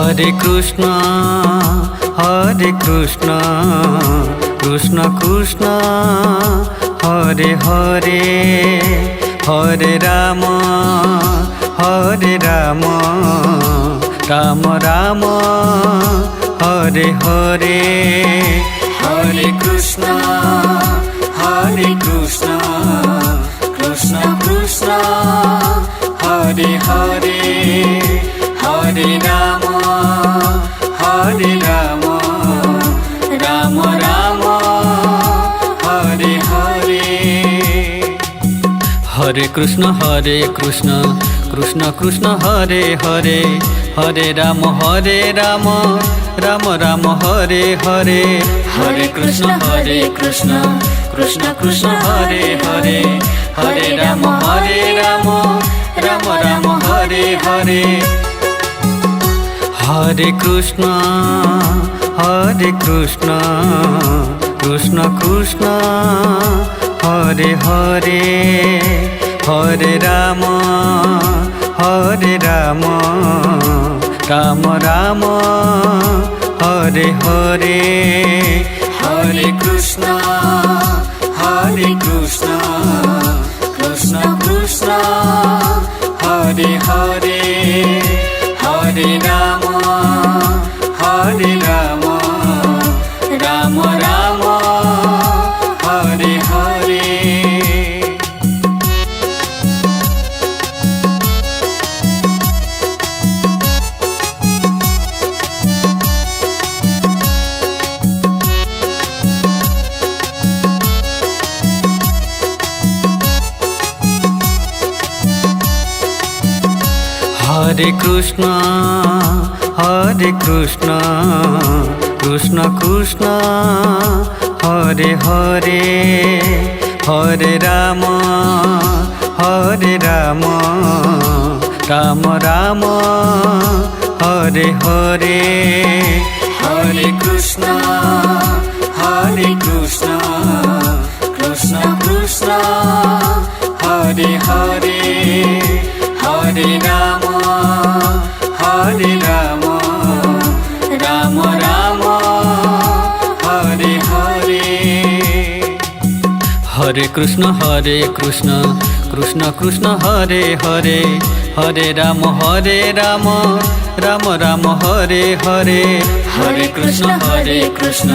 Hare Krishna Krishna Krishna Hare Hare Hare Ram Ram Ram Hare Hare Hare Krishna Krishna Krishna Hare Hare Hare Ram Ram Ram Hare Hare Hare Krishna Krishna Krishna Hare Hare Hare Ram Ram Ram Hare Hare Hare Krishna Krishna Krishna Hare Hare Hare Ram Ram Ram Hare Hare Hare Krishna Krishna Krishna Hare Hare Hare Ram Ram Ram Hare Hare Hare Krishna Krishna Krishna Hare Hare Hare Ram Ram Ram Hare Hare Hare Krishna Krishna Krishna Hare Hare Hare Ram Ram Ram Hare Hare Hare Krishna Krishna Krishna Hare Hare Hare Ram Ram Ram Hare Hare Hare Krishna Krishna Krishna Hare Hare Hare Ram Ram Ram Hare Hare Hare Krishna Krishna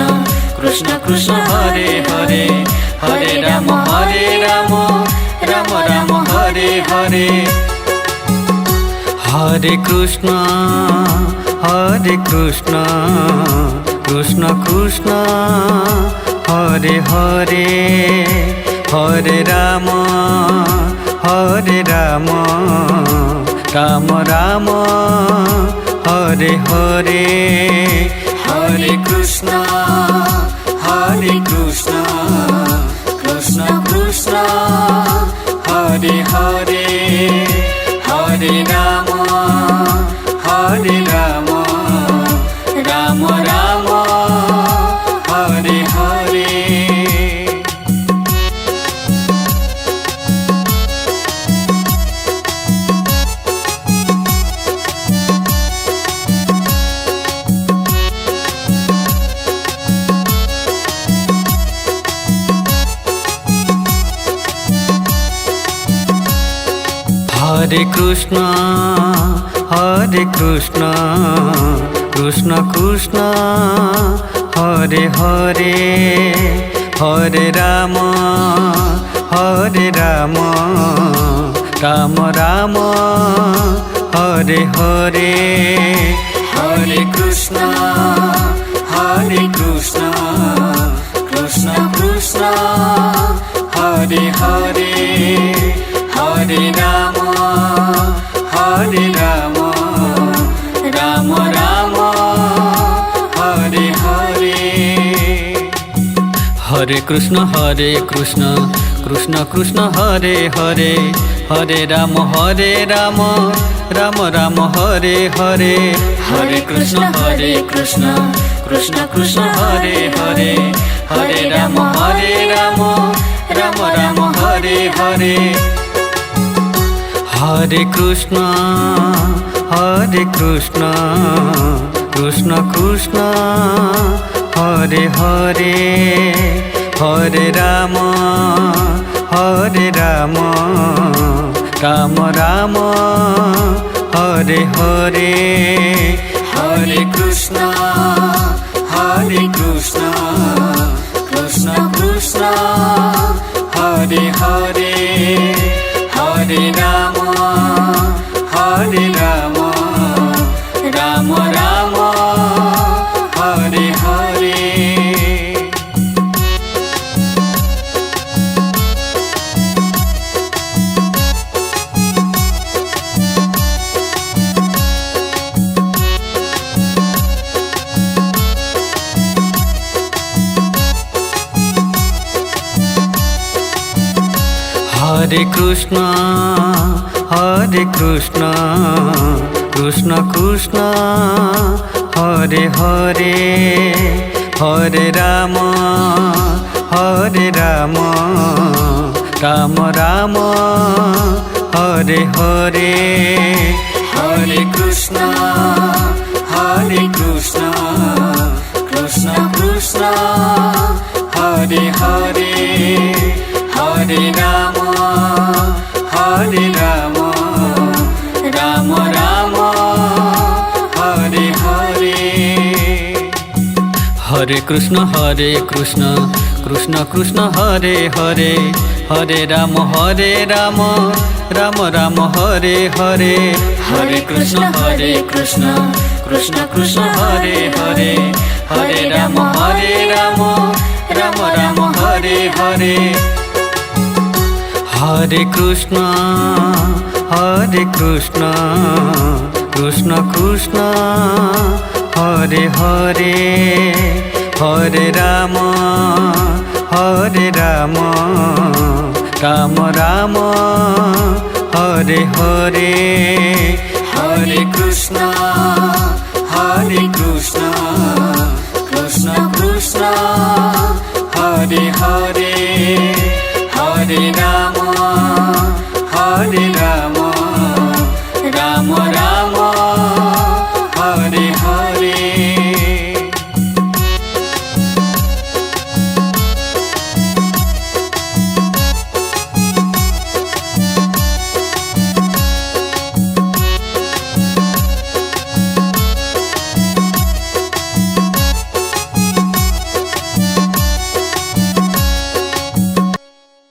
Krishna Hare Hare Hare Ram Ram Ram Hare Hare Hare Krishna Krishna Krishna Hare Hare Hare Ram Ram Ram Hare Hare Hare Krishna Krishna Krishna Hare Hare Hare Ram Ram Ram Hare Hare Hare Krishna Krishna Krishna Hare Hare Hare Ram Ram Ram Hare Hare Hare Krishna Krishna Krishna Hare Hare Hare Ram Ram Ram Hare Hare Hare Krishna Krishna Krishna Hare Hare Hare Ram Ram Ram Hare Hare Hare Krishna Krishna Krishna Hare Hare Hare Ram Ram Ram Hare Hare Hare Krishna Hare Krishna Krishna Krishna Hare Hare Hare Ram Ram Ram Hare Hare Hare Krishna Krishna Krishna Hare Hare Hare Ram Ram Ram Hare Hare. Hare Krishna Krishna Krishna Hare Hare Hare Ram Ram Ram Hare Hare Hare Krishna Krishna Krishna Hare Hare Hare Ram Ram Ram Hare Hare. Hare Krishna Krishna Krishna Hare Hare Hare Ram Ram Ram Hare Hare Hare Krishna Krishna Krishna Hare Hare Hare Ram Ram Ram Hare Hare Hare Krishna Krishna Krishna Hare Hare Hare Ram Ram Ram Hare Hare Hare Krishna Krishna Krishna Hare Hare Hare Ram